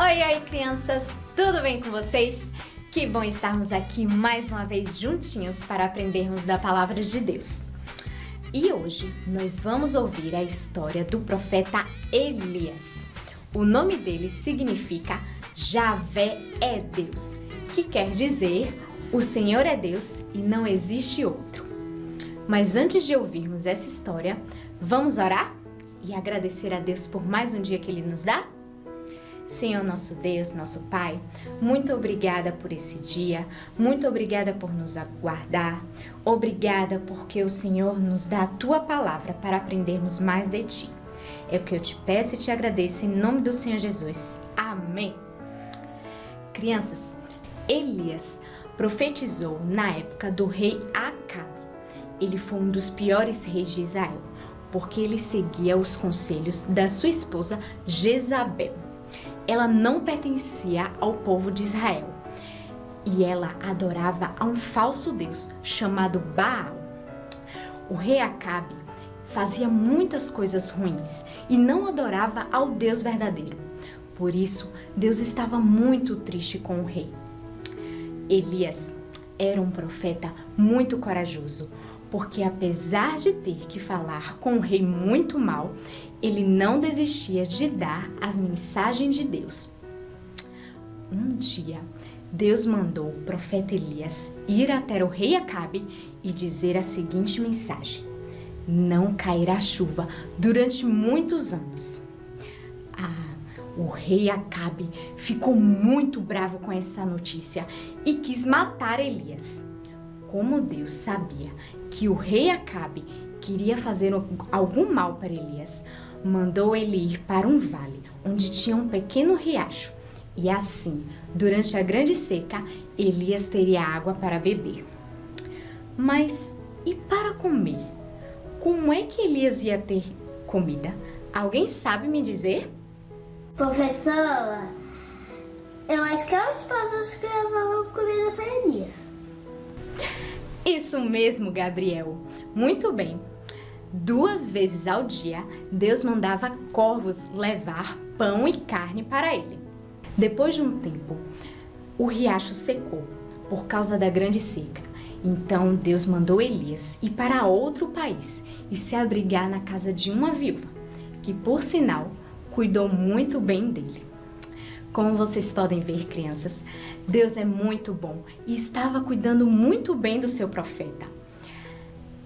Oi, crianças! Tudo bem com vocês? Que bom estarmos aqui mais uma vez juntinhos para aprendermos da Palavra de Deus. E hoje nós vamos ouvir a história do profeta Elias. O nome dele significa Javé é Deus, que quer dizer o Senhor é Deus e não existe outro. Mas antes de ouvirmos essa história, vamos orar e agradecer a Deus por mais um dia que Ele nos dá? Senhor nosso Deus, nosso Pai, muito obrigada por esse dia, muito obrigada por nos aguardar, obrigada porque o Senhor nos dá a Tua palavra para aprendermos mais de Ti. É o que eu te peço e te agradeço em nome do Senhor Jesus. Amém. Crianças, Elias profetizou na época do rei Acabe. Ele foi um dos piores reis de Israel, porque ele seguia os conselhos da sua esposa Jezabel. Ela não pertencia ao povo de Israel e ela adorava a um falso deus chamado Baal. O rei Acabe fazia muitas coisas ruins e não adorava ao Deus verdadeiro. Por isso, Deus estava muito triste com o rei. Elias era um profeta muito corajoso, porque apesar de ter que falar com o rei muito mal, ele não desistia de dar as mensagens de Deus. Um dia, Deus mandou o profeta Elias ir até o rei Acabe e dizer a seguinte mensagem: não cairá chuva durante muitos anos. O rei Acabe ficou muito bravo com essa notícia e quis matar Elias. Como Deus sabia que o rei Acabe queria fazer algum mal para Elias, mandou ele ir para um vale onde tinha um pequeno riacho. E assim, durante a grande seca, Elias teria água para beber. Mas e para comer? Como é que Elias ia ter comida? Alguém sabe me dizer? Professora, eu acho que é os pássaros que levavam comida para Elias. Isso mesmo, Gabriel. Muito bem. 2 vezes ao dia, Deus mandava corvos levar pão e carne para ele. Depois de um tempo, o riacho secou por causa da grande seca. Então Deus mandou Elias ir para outro país e se abrigar na casa de uma viúva, que por sinal cuidou muito bem dele. Como vocês podem ver, crianças, Deus é muito bom e estava cuidando muito bem do seu profeta.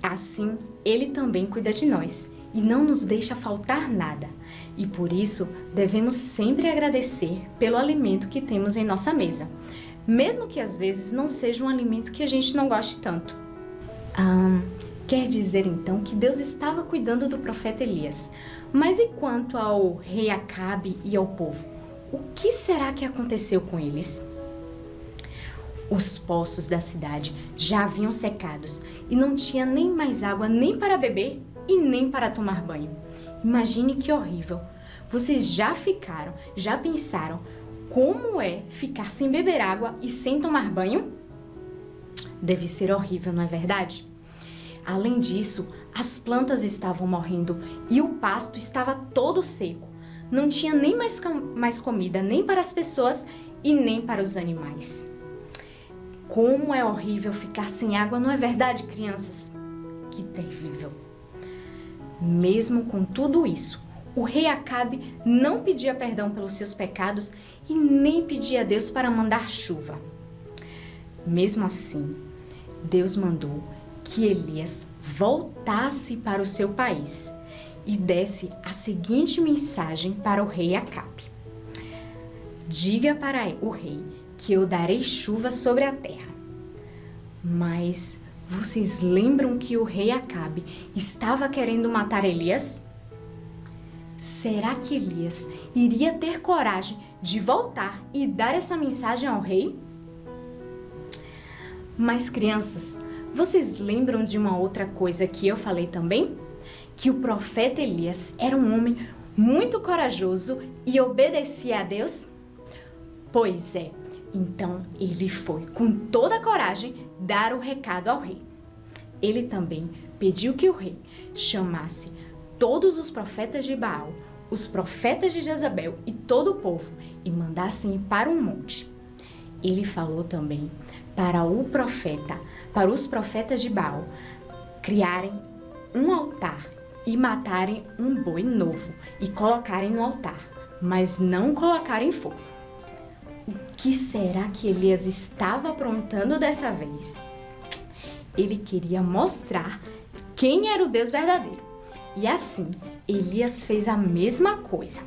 Assim, Ele também cuida de nós e não nos deixa faltar nada. E por isso, devemos sempre agradecer pelo alimento que temos em nossa mesa, mesmo que às vezes não seja um alimento que a gente não goste tanto. Quer dizer então que Deus estava cuidando do profeta Elias. Mas e quanto ao rei Acabe e ao povo? O que será que aconteceu com eles? Os poços da cidade já haviam secados e não tinha nem mais água nem para beber e nem para tomar banho. Imagine que horrível! Vocês já pensaram como é ficar sem beber água e sem tomar banho? Deve ser horrível, não é verdade? Além disso, as plantas estavam morrendo e o pasto estava todo seco. Não tinha nem mais comida, nem para as pessoas e nem para os animais. Como é horrível ficar sem água, não é verdade, crianças? Que terrível! Mesmo com tudo isso, o rei Acabe não pedia perdão pelos seus pecados e nem pedia a Deus para mandar chuva. Mesmo assim, Deus mandou que Elias voltasse para o seu país e desse a seguinte mensagem para o rei Acabe: diga para o rei que eu darei chuva sobre a terra. Mas vocês lembram que o rei Acabe estava querendo matar Elias? Será que Elias iria ter coragem de voltar e dar essa mensagem ao rei? Mas, crianças, vocês lembram de uma outra coisa que eu falei também? Que o profeta Elias era um homem muito corajoso e obedecia a Deus? Pois é, então ele foi com toda a coragem dar o recado ao rei. Ele também pediu que o rei chamasse todos os profetas de Baal, os profetas de Jezabel e todo o povo e mandassem ir para um monte. Ele falou também para os profetas de Baal, criarem um altar e matarem um boi novo e colocarem no altar, mas não colocarem fogo. O que será que Elias estava aprontando dessa vez? Ele queria mostrar quem era o Deus verdadeiro. E assim, Elias fez a mesma coisa.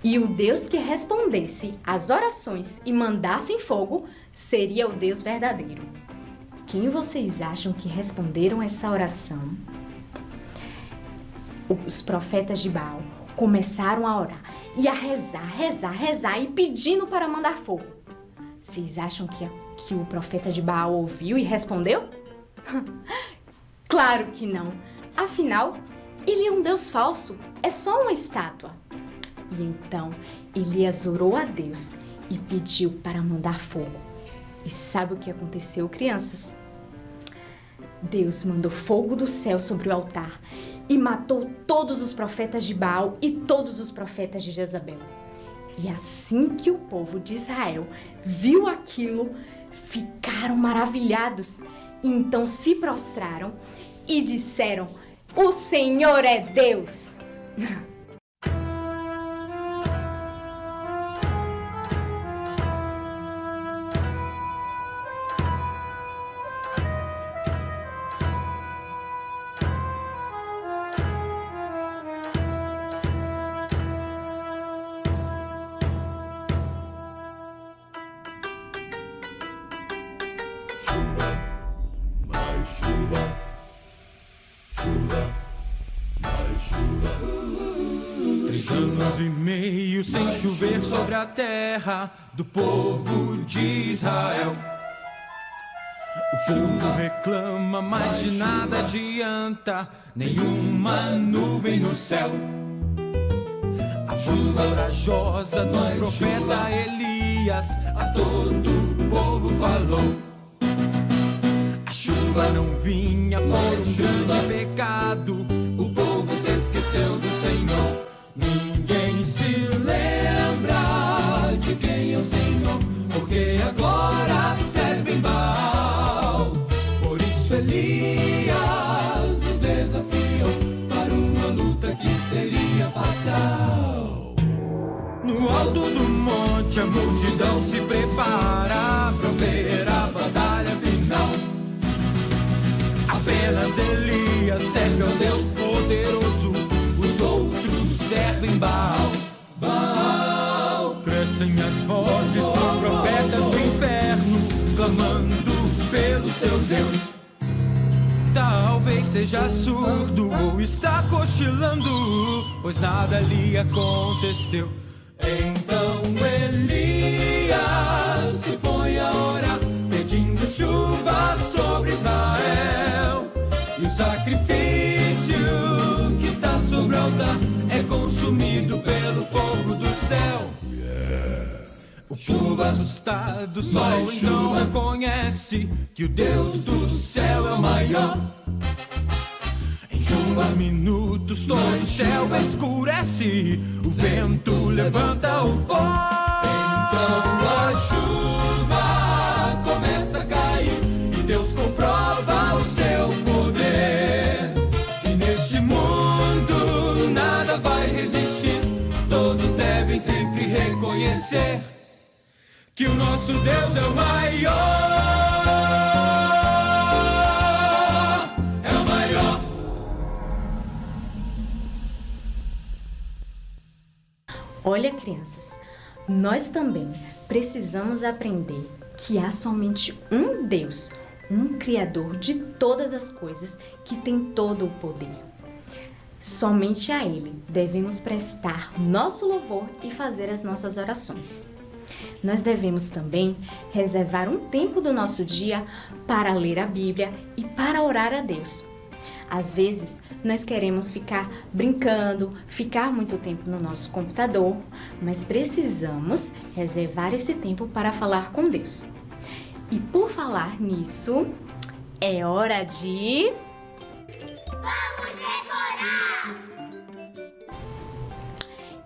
E o Deus que respondesse às orações e mandasse fogo seria o Deus verdadeiro. Quem vocês acham que responderam essa oração? Os profetas de Baal começaram a orar e a rezar e pedindo para mandar fogo. Vocês acham que o profeta de Baal ouviu e respondeu? Claro que não. Afinal, ele é um Deus falso, é só uma estátua. E então, Elias orou a Deus e pediu para mandar fogo. E sabe o que aconteceu, crianças? Deus mandou fogo do céu sobre o altar e matou todos os profetas de Baal e todos os profetas de Jezabel. E assim que o povo de Israel viu aquilo, ficaram maravilhados. E então se prostraram e disseram: "O Senhor é Deus!" Três anos e meio sem chover sobre a terra do povo de Israel. O povo reclama, mas de nada adianta, nenhuma nuvem no céu. A voz corajosa do profeta Elias a todo o povo falou. A chuva não vinha por um grande pecado, o povo se esqueceu do Senhor. Ninguém se lembra de quem é o Senhor, porque agora servem Baal. Por isso Elias os desafiou para uma luta que seria fatal. No alto do monte a multidão se prepara para ver a batalha final. Apenas Elias serve ao Deus poderoso, os outros servem Baal. Baal. Crescem as vozes dos profetas do inferno, clamando pelo seu Deus. Talvez seja surdo ou está cochilando, pois nada lhe aconteceu. Então Elias se põe a orar, pedindo chuva sobre Israel. E o sacrifício que está sobre o altar é consumido pelo fogo do céu. O povo assustado só então reconhece que o Deus do céu é o maior. Em poucos minutos todo o céu escurece, o vento levanta o pó. Então a chuva começa a cair e Deus comprova o seu poder. E neste mundo nada vai resistir, todos devem sempre reconhecer que o nosso Deus é o maior. É o maior. Olha, crianças, nós também precisamos aprender que há somente um Deus, um Criador de todas as coisas, que tem todo o poder. Somente a Ele devemos prestar nosso louvor e fazer as nossas orações. Nós devemos também reservar um tempo do nosso dia para ler a Bíblia e para orar a Deus. Às vezes, nós queremos ficar brincando, ficar muito tempo no nosso computador, mas precisamos reservar esse tempo para falar com Deus. E por falar nisso, é hora de... Vamos decorar!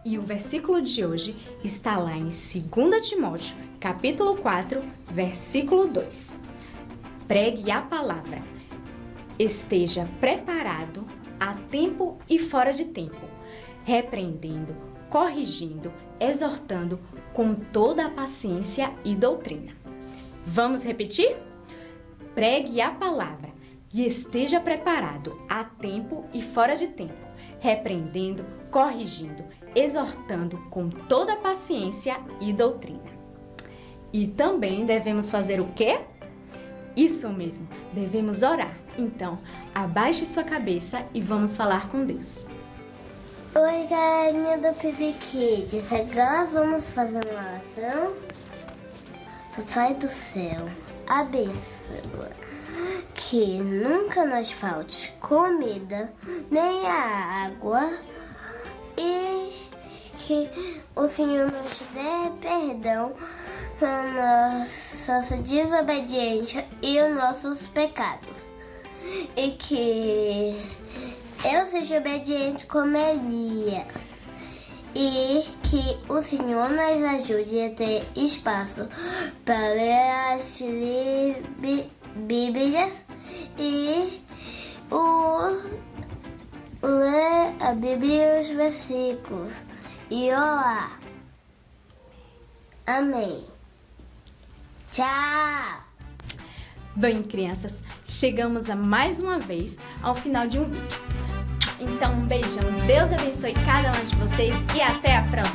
E o versículo de hoje está lá em 2 Timóteo, capítulo 4, versículo 2. Pregue a palavra. Esteja preparado a tempo e fora de tempo, repreendendo, corrigindo, exortando com toda a paciência e doutrina. Vamos repetir? Pregue a palavra e esteja preparado a tempo e fora de tempo, repreendendo, corrigindo, exortando com toda a paciência e doutrina. E também devemos fazer o quê? Isso mesmo, devemos orar. Então, abaixe sua cabeça e vamos falar com Deus. Oi, galerinha do PB Kids. Agora vamos fazer uma oração. Papai do céu, abençoa que nunca nos falte comida, nem a água, e que o Senhor nos dê perdão para nossa desobediência e os nossos pecados. E que eu seja obediente como Elias. E que o Senhor nos ajude a ter espaço para ler as Bíblias e ler a Bíblia e os versículos e orar. Amém. Tchau! Bem, crianças, chegamos a mais uma vez ao final de um vídeo. Então, um beijão, Deus abençoe cada um de vocês e até a próxima!